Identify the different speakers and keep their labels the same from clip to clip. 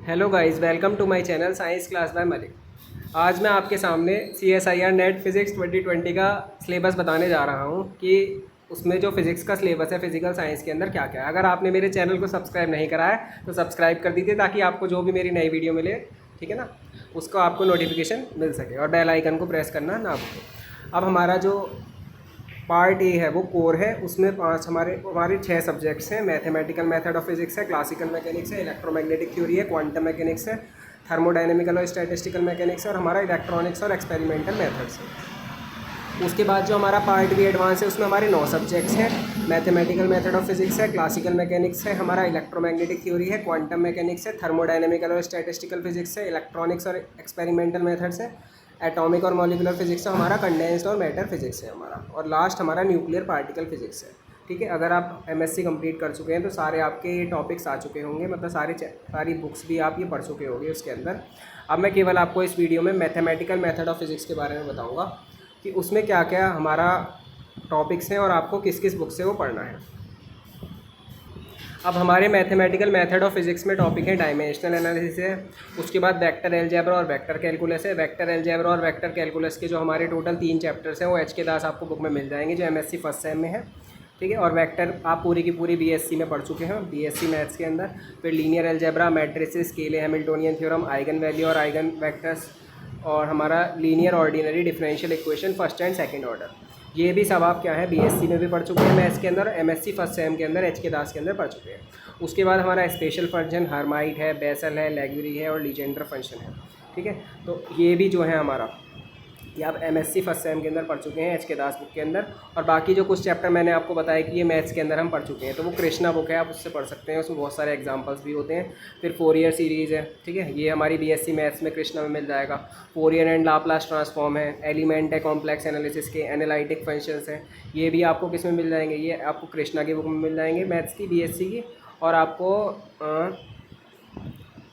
Speaker 1: Hello guys, welcome to my channel science class by Malik. आज मैं आपके सामने CSIR नेट फिज़िक्स 2020 का सिलेबस बताने जा रहा हूँ कि उसमें जो फिज़िक्स का सिलेबस है फिज़िकल साइंस के अंदर क्या क्या है। अगर आपने मेरे चैनल को सब्सक्राइब नहीं करा है तो सब्सक्राइब कर दीजिए ताकि आपको जो भी मेरी नई वीडियो मिले, ठीक है ना, उसको आपको नोटिफिकेशन मिल सके और बेल आइकन को प्रेस करना ना भूलें। अब हमारा जो पार्ट ए है वो कोर है, उसमें पांच हमारे छः सब्जेक्ट्स हैं। मैथमेटिकल मेथड ऑफ फिजिक्स है, क्लासिकल मैकेनिक्स है, इलेक्ट्रोमैग्नेटिक थ्योरी है, क्वांटम मैकेनिक्स है, थर्मोडायनेमिकल और स्टैटिस्टिकल मैकेनिक्स है और हमारा इलेक्ट्रॉनिक्स और एक्सपेरिमेंटल मेथड्स है। उसके बाद जो हमारा पार्ट बी एडवांस है उसमें हमारे 9 सब्जेक्ट्स हैं। मैथमेटिकल मेथड ऑफ फिजिक्स है, क्लासिकल मैकेनिक्स है, हमारा इलेक्ट्रोमैग्नेटिक थ्योरी है, क्वांटम मैकेनिक्स है, थर्मोडायनेमिकल और स्टैटिस्टिकल फिजिक्स है, इलेक्ट्रॉनिक्स और एक्सपेरिमेंटल मेथड्स है, एटॉमिक और मॉलिकुलर फिजिक्स है, हमारा कंडेंस्ड और मैटर फिजिक्स है हमारा, और लास्ट हमारा न्यूक्लियर पार्टिकल फिजिक्स है। ठीक है, अगर आप MSc कंप्लीट कर चुके हैं तो सारे आपके ये टॉपिक्स आ चुके होंगे, मतलब सारी बुक्स भी आप ये पढ़ चुके होंगे उसके अंदर। अब मैं केवल आपको इस वीडियो में मैथमेटिकल मेथड ऑफ फिजिक्स के बारे में बताऊँगा कि उसमें क्या क्या हमारा टॉपिक्स हैं और आपको किस किस बुक से वो पढ़ना है। अब हमारे मैथमेटिकल मेथड ऑफ फिजिक्स में टॉपिक है डायमेंशनल एनालिसिस है, उसके बाद वेक्टर अलजेब्रा और वेक्टर कैलकुलस है। वेक्टर अलजेब्रा और वेक्टर कैलकुलस के जो हमारे टोटल 3 चैप्टर्स हैं वो HK दास आपको बुक में मिल जाएंगे जो MSc फर्स्ट सेम में है। ठीक है, और वेक्टर आप पूरी की पूरी BSc में पढ़ चुके हैं, BSc मैथ्स के अंदर। फिर linear algebra, matrices, Cayley, Hamiltonian theorem, eigen value और आइगन वेक्टर्स, और हमारा linear ordinary differential equation first and second order. ये भी सब आप क्या है BSc में भी पढ़ चुके हैं मैथ्स के अंदर, MSc फर्स्ट सेम के अंदर HK दास के अंदर पढ़ चुके हैं। उसके बाद हमारा स्पेशल फंक्शन हर्माइट है, बेसल है, लेग्वेरी है और लीजेंडर फंक्शन है। ठीक है, तो ये भी जो है हमारा ये आप MSc फर्स्ट सेम के अंदर पढ़ चुके हैं HK दास बुक के अंदर। और बाकी जो कुछ चैप्टर मैंने आपको बताया कि ये मैथ्स के अंदर हम पढ़ चुके हैं, तो वो कृष्णा बुक है, आप उससे पढ़ सकते हैं, उसमें बहुत सारे एग्जांपल्स भी होते हैं। फिर फोरियर सीरीज़ है, ठीक है, ये हमारी BSc मैथ्स में कृष्णा में मिल जाएगा। फोरियर एंड लाप्लास ट्रांसफॉर्म है, एलिमेंट है कॉम्प्लेक्स एनालिसिस के, एनालिटिक फंक्शंस हैं, ये भी आपको किस में मिल जाएंगे, ये आपको कृष्णा की बुक में मिल जाएंगे मैथ्स की BSc की। और आपको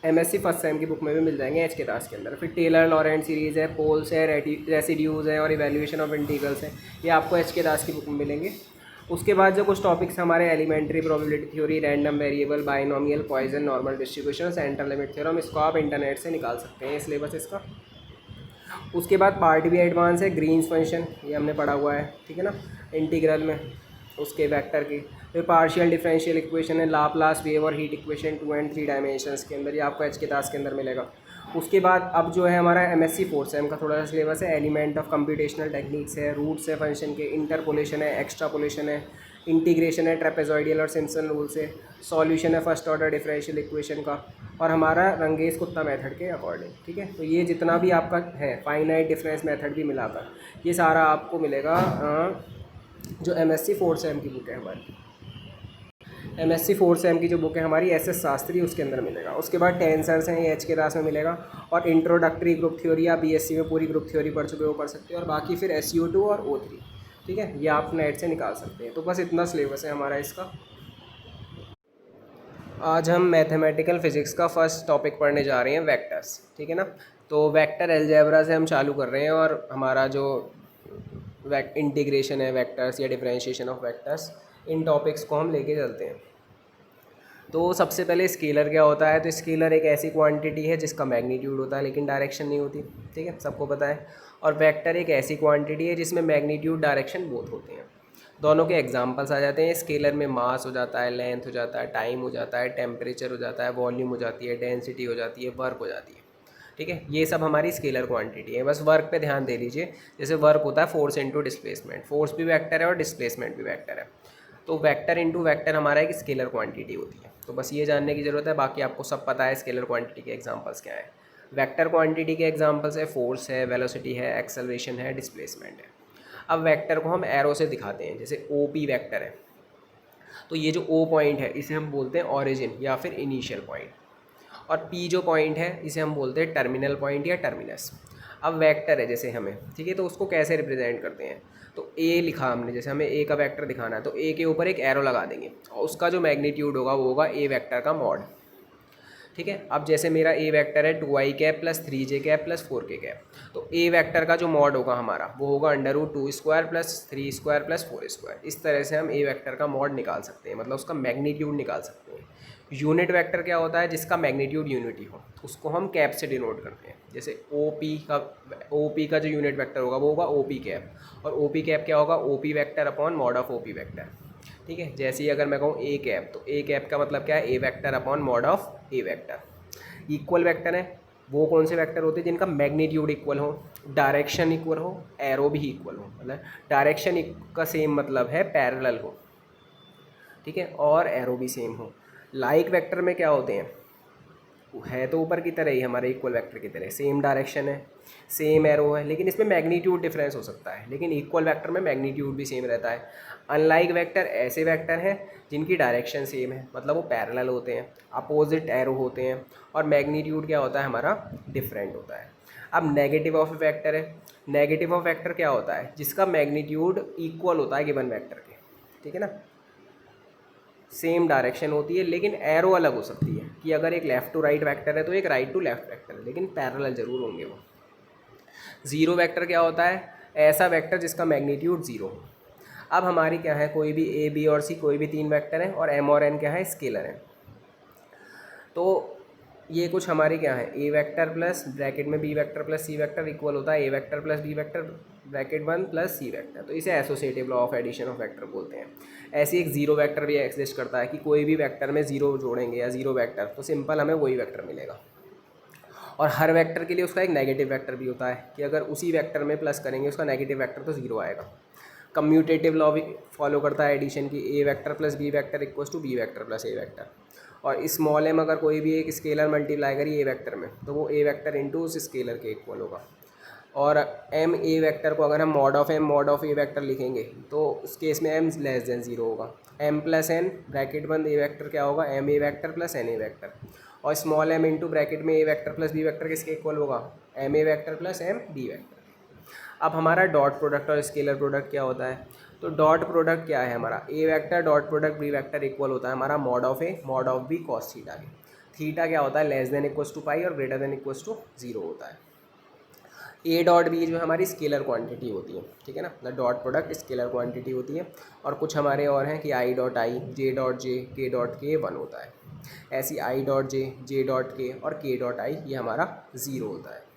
Speaker 1: MSc फर्स्ट सेम की बुक में भी मिल जाएंगे HK दास के अंदर। फिर टेलर लॉरेंट सीरीज़ है, पोल्स है, रेसिड्यूज़ है और इवैल्यूएशन ऑफ इंटीग्रल्स है, ये आपको HK दास की बुक में मिलेंगे। उसके बाद जो कुछ टॉपिक्स हमारे elementary probability theory, random variable, binomial, Poisson, normal distribution, central limit theorem, इसको आप इंटरनेट से निकाल सकते हैं सिलेबस इसका। उसके बाद पार्ट बी एडवांस है, ग्रीन्स फंक्शन, ये हमने पढ़ा हुआ है, ठीक है ना, इंटीग्रल में उसके वेक्टर की। फिर पार्शियल डिफरेंशियल इक्वेशन है, लाप्लास वेव और हीट इक्वेशन 2 और 3 डायमेंशंस के अंदर, ये आपको HK दास के अंदर मिलेगा। उसके बाद अब जो है हमारा MSc फोर्थ सेम का थोड़ा सा सिलेबस है, एलिमेंट ऑफ कंप्यूटेशनल टेक्निक्स है, रूट्स है फंक्शन के, इंटरपोलेशन है, एक्स्ट्रापोलेशन है, इंटीग्रेशन है, ट्रेपेजॉइडियल और सिम्पसन रूल्स है, सॉल्यूशन है फर्स्ट ऑर्डर डिफरेंशियल इक्वेशन का, और हमारा रंगेज कुत्ता मेथड के अकॉर्डिंग। ठीक है, तो ये जितना भी आपका है फाइनाइट डिफरेंस मेथड भी मिलाकर ये सारा आपको मिलेगा जो MSc फोर्थ सेम की बुक है हमारी। MSc फोर्थ सेम की जो बुक है हमारी SS शास्त्री, उसके अंदर मिलेगा। उसके बाद टेंसर्स हैं, ये HK दास में मिलेगा। और इंट्रोडक्टरी ग्रुप थ्योरी, आप BSc में पूरी ग्रुप थ्योरी पढ़ चुके हो, पढ़ सकते हो। और बाकी फिर SU2 और O3, ठीक है, ये आप नेट से निकाल सकते हैं। तो बस इतना सिलेबस है हमारा इसका। आज हम मैथमेटिकल फिजिक्स का फर्स्ट टॉपिक पढ़ने जा रहे हैं, वेक्टर्स, ठीक है ना। तो वेक्टर अलजेब्रा से हम चालू कर रहे हैं, और हमारा जो इंटीग्रेशन है वेक्टर्स या differentiation of vectors, in topics को हम लेके चलते हैं। तो सबसे पहले स्केलर क्या होता है, तो स्केलर एक ऐसी क्वांटिटी है जिसका मैग्नीट्यूड होता है लेकिन डायरेक्शन नहीं होती, ठीक है, सबको पता है। और वेक्टर एक ऐसी क्वांटिटी है जिसमें मैग्नीट्यूड डायरेक्शन बोथ होते हैं। दोनों के एग्जांपल्स आ जाते हैं। स्केलर में मास हो जाता है, लेंथ हो जाता है, टाइम हो जाता है, टेम्परेचर हो जाता है, वॉल्यूम हो जाती है, डेंसिटी हो जाती है, वर्क हो जाती है, ठीक है, ये सब हमारी स्केलर क्वांटिटी है। बस वर्क पे ध्यान दे लीजिए, जैसे वर्क होता है फोर्स इंटू डिस्प्लेसमेंट, फोर्स भी वेक्टर है और डिस्प्लेसमेंट भी वेक्टर है। तो वेक्टर इंटू वेक्टर हमारा एक स्केलर क्वांटिटी होती है। तो बस ये जानने की ज़रूरत है, बाकी आपको सब पता है स्केलर क्वांटिटी के एग्जांपल्स क्या है। वेक्टर क्वांटिटी के एग्जांपल्स है फोर्स है, वेलोसिटी है, एक्सेलरेशन है, डिस्प्लेसमेंट है। अब वेक्टर को हम एरो से दिखाते हैं, जैसे OP वेक्टर है, तो ये जो O पॉइंट है इसे हम बोलते हैं ऑरिजिन या फिर इनिशियल पॉइंट, और P जो पॉइंट है इसे हम बोलते हैं टर्मिनल पॉइंट या टर्मिनस। अब वेक्टर है जैसे हमें, ठीक है, तो उसको कैसे रिप्रेजेंट करते हैं, तो A लिखा हमने, जैसे हमें A का वेक्टर दिखाना है तो A के ऊपर एक एरो लगा देंगे और उसका जो मैग्नीट्यूड होगा वो होगा A वेक्टर का मॉड, ठीक है। अब जैसे मेरा A वेक्टर है 2i cap plus 3j cap plus 4k cap, तो A वेक्टर का जो मॉड होगा हमारा वो होगा √2² प्लस 3² प्लस 4²। इस तरह से हम A वेक्टर का मॉड निकाल सकते हैं, मतलब उसका मैग्नीट्यूड निकाल सकते हैं। यूनिट वेक्टर क्या होता है, जिसका मैग्नीट्यूड यूनिटी हो, उसको हम कैप से डिनोट करते हैं। जैसे ओ पी का जो यूनिट वेक्टर होगा वो होगा ओ पी कैप, और ओ पी कैप क्या होगा, O P vector upon mod of O P vector. ठीक है, जैसे ही अगर मैं कहूँ ए कैप, तो ए कैप का मतलब क्या है, A vector upon mod of A vector. Equal vector है वो कौन से वेक्टर होते हैं जिनका मैग्नीट्यूड इक्वल हो, डायरेक्शन इक्वल हो, एरो भी इक्वल हो, मतलब डायरेक्शन का सेम मतलब है पैरेलल हो, ठीक है, और एरो भी सेम हो। लाइक वेक्टर में क्या होते हैं, है तो ऊपर की तरह ही हमारे इक्वल वेक्टर की तरह, सेम डायरेक्शन है, सेम एरो है, लेकिन इसमें मैग्नीट्यूड डिफरेंस हो सकता है, लेकिन इक्वल वेक्टर में मैग्नीट्यूड भी सेम रहता है। अनलाइक वेक्टर ऐसे वेक्टर हैं जिनकी डायरेक्शन सेम है, मतलब वो पैरेलल होते हैं, अपोजिट एरो होते हैं, और मैग्नीट्यूड क्या होता है हमारा, डिफरेंट होता है। अब नेगेटिव ऑफ वेक्टर है, नेगेटिव ऑफ वेक्टर क्या होता है, जिसका मैग्नीट्यूड इक्वल होता है गिवन वेक्टर के, ठीक है ना, सेम डायरेक्शन होती है, लेकिन एरो अलग हो सकती है, कि अगर एक लेफ़्ट टू राइट वेक्टर है तो एक राइट टू लेफ्ट वेक्टर है, लेकिन पैरेलल जरूर होंगे वो। ज़ीरो वेक्टर क्या होता है, ऐसा वेक्टर जिसका मैग्नीट्यूड ज़ीरो हो। अब हमारी क्या है, कोई भी ए बी और सी कोई भी तीन वेक्टर हैं, और एम और एन क्या है, स्केलर है। तो ये कुछ हमारे क्या है, ए वेक्टर प्लस ब्रैकेट में B vector plus C vector equal होता है A vector plus B vector bracket one plus C vector, तो इसे associative law of addition of vector बोलते हैं। ऐसे एक जीरो वेक्टर भी एग्जिस्ट करता है, कि कोई भी वेक्टर में जीरो जोड़ेंगे या जीरो वेक्टर, तो सिंपल हमें वही वेक्टर मिलेगा। और हर वेक्टर के लिए उसका एक नेगेटिव वेक्टर भी होता है, कि अगर उसी वेक्टर में प्लस करेंगे उसका नेगेटिव वेक्टर तो जीरो आएगा। कम्यूटेटिव लॉ भी फॉलो करता है एडिशन की, A vector plus B vector equals to B vector plus A vector, और स्मॉल एम अगर कोई भी एक स्केलर मल्टीप्लाई करी ए वेक्टर में, तो वो ए वेक्टर इंटू उस स्केलर के इक्वल होगा। और एम ए वेक्टर को अगर हम mod of M mod of A vector लिखेंगे, तो उस केस में एम लेस देन ज़ीरो होगा। एम प्लस एन ब्रैकेट बंद ए वेक्टर क्या होगा, M A vector plus N A vector, और स्मॉल एम इंटू ब्रैकेट में A vector plus B vector किसके इक्वल होगा, M A vector plus M B vector. अब हमारा डॉट प्रोडक्ट और स्केलर प्रोडक्ट क्या होता है, तो डॉट प्रोडक्ट क्या है हमारा, A vector dot product B vector equal होता है हमारा mod of A mod of B cos theta के। थीटा क्या होता है, less than equals to pi और greater than equals to zero होता है। ए डॉट बी जो हमारी स्केलर क्वांटिटी होती है, ठीक है ना, मतलब डॉट प्रोडक्ट स्केलर क्वांटिटी होती है। और कुछ हमारे और हैं कि I dot I, J dot J, के डॉट के वन होता है। ऐसी आई डॉट जे डॉट के और के डॉट आई ये हमारा ज़ीरो होता है।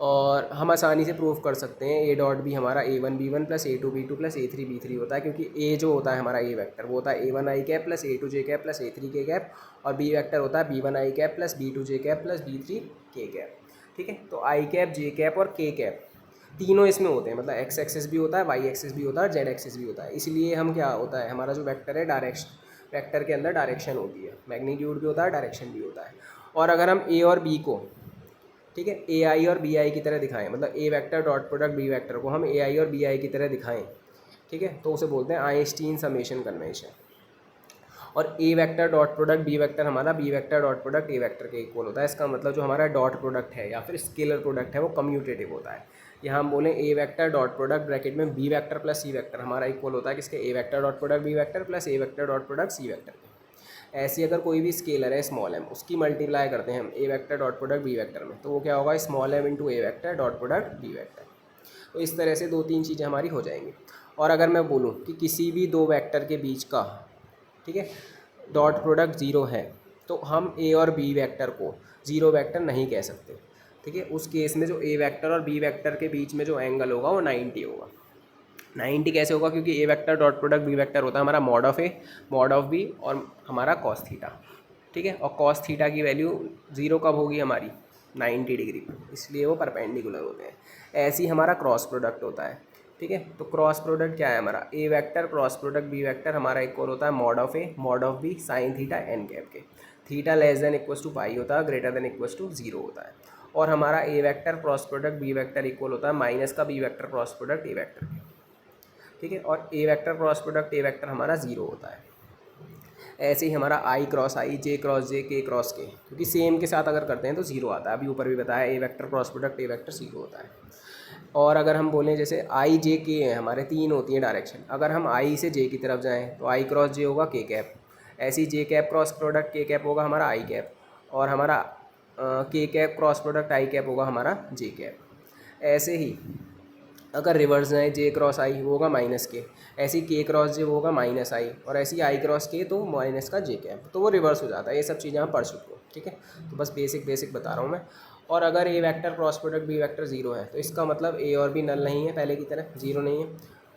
Speaker 1: और हम आसानी से प्रूव कर सकते हैं ए डॉट बी हमारा A one B one plus A two B two plus A three B three होता है, क्योंकि ए जो होता है हमारा ए वेक्टर वो होता है A one I cap plus A two J cap plus A three K cap, और बी वेक्टर होता है B one I cap plus B two J cap plus B three K cap. ठीक है, तो आई cap जे cap और के cap तीनों इसमें होते हैं, मतलब एक्स एक्सिस भी होता है, वाई एक्सिस भी होता है, जेड एक्सिस भी होता है। इसलिए हम क्या होता है हमारा जो वेक्टर है डायरेक्शन, वेक्टर के अंदर डायरेक्शन होती है, मैग्नीट्यूड भी होता है, डायरेक्शन भी होता है। और अगर हम ए और बी को, ठीक है, ए आई और बी आई की तरह दिखाएं, मतलब A vector dot product B vector को हम ए आई और बी आई की तरह दिखाएं, ठीक है, तो उसे बोलते हैं आइंस्टीन समेशन कन्वेंशन। और A vector dot product B vector हमारा B vector dot product A vector के इक्वल होता है। इसका मतलब जो हमारा डॉट प्रोडक्ट है या फिर स्केलर प्रोडक्ट है वो कम्यूटेटिव होता है। यहाँ हम बोलें A vector dot product bracket में B vector plus C vector हमारा इक्वल होता है किसके, A vector dot product B vector plus A vector dot product C vector के। ऐसी अगर कोई भी स्केलर है स्मॉल एम, उसकी मल्टीप्लाई करते हैं हम A vector dot product B vector में, तो वो क्या होगा, small M into A vector dot product B vector. तो इस तरह से दो तीन चीज़ें हमारी हो जाएंगी। और अगर मैं बोलूँ कि किसी भी दो वेक्टर के बीच का, ठीक है, डॉट प्रोडक्ट ज़ीरो है, तो हम ए और बी वेक्टर को ज़ीरो वेक्टर नहीं कह सकते। ठीक है, उस केस में जो ए वेक्टर और बी वेक्टर के बीच में जो एंगल होगा वो 90 होगा। 90 कैसे होगा, क्योंकि A vector dot product B vector होता है हमारा mod of A mod of B और हमारा कॉस थीटा। ठीक है, और कॉस थीटा की वैल्यू ज़ीरो कब होगी हमारी, 90 डिग्री पर, इसलिए वो परपेंडिकुलर होते हैं। ऐसे ही हमारा क्रॉस प्रोडक्ट होता है। ठीक है, तो क्रॉस प्रोडक्ट क्या है हमारा, A vector cross product B vector हमारा इक्वल होता है mod of A mod of B sine theta N cap के। Theta less than equals to pi होता है, greater than equals to zero होता है। और हमारा A vector cross product B vector equal होता है माइनस का B vector cross product A vector के। ठीक है, और A vector cross product A vector हमारा जीरो होता है। ऐसे ही हमारा आई क्रॉस आई, जे क्रॉस जे, के क्रॉस के, क्योंकि सेम के साथ अगर करते हैं तो जीरो आता है। अभी ऊपर भी बताया A vector cross product A vector zero होता है। और अगर हम बोलें जैसे आई जे के हैं हमारे, तीन होती हैं डायरेक्शन, अगर हम आई से जे की तरफ जाएँ तो आई क्रॉस जे होगा के कैप, ऐसी जे कैप क्रॉस प्रोडक्ट के कैप होगा हमारा आई कैप, और हमारा के cap cross product I cap होगा हमारा जे कैप। ऐसे ही अगर रिवर्स जाए जे क्रॉस आई वो होगा माइनस के, ऐसी के क्रॉस जे वो होगा माइनस आई, और ऐसी आई क्रॉस के तो माइनस का जे कैप, तो वो रिवर्स हो जाता है। ये सब चीज़ें आप पढ़ चुके हो, ठीक है। तो बस बेसिक बेसिक बता रहा हूँ मैं। और अगर A vector cross product B vector zero है तो इसका मतलब ए और बी नल नहीं है, पहले की तरह जीरो नहीं है,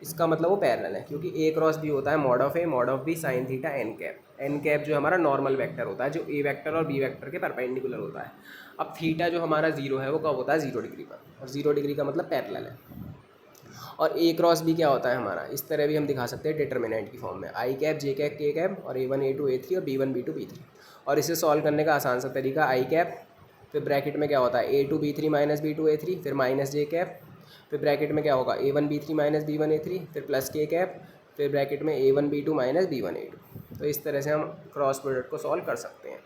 Speaker 1: इसका मतलब वो पैरेलल है, क्योंकि ए क्रॉस बी होता है mod of A mod of B sine theta N cap. N cap जो हमारा नॉर्मल वेक्टर होता है जो ए वेक्टर और बी वेक्टर के परपेंडिकुलर होता है। अब थीटा जो हमारा जीरो है वो कब होता है, 0 डिग्री पर, और 0 डिग्री का मतलब पैरेलल है। और ए क्रॉस बी क्या होता है हमारा, इस तरह भी हम दिखा सकते हैं डिटर्मिनेंट की फॉर्म में, आई कैप जे कैप के कैप और A1 A2 A3 और B1 B2 B3। और इसे सॉल्व करने का आसान सा तरीका, आई कैप फिर ब्रैकेट में क्या होता है A2 B3 minus B2 A3 फिर माइनस जे कैप, फिर ब्रैकेट में क्या होगा A1 B3 minus B1 A3 फिर प्लस के कैप, फिर ब्रैकेट में A1 B2 minus B1 A2। तो इस तरह से हम क्रॉस प्रोडक्ट को सॉल्व कर सकते हैं।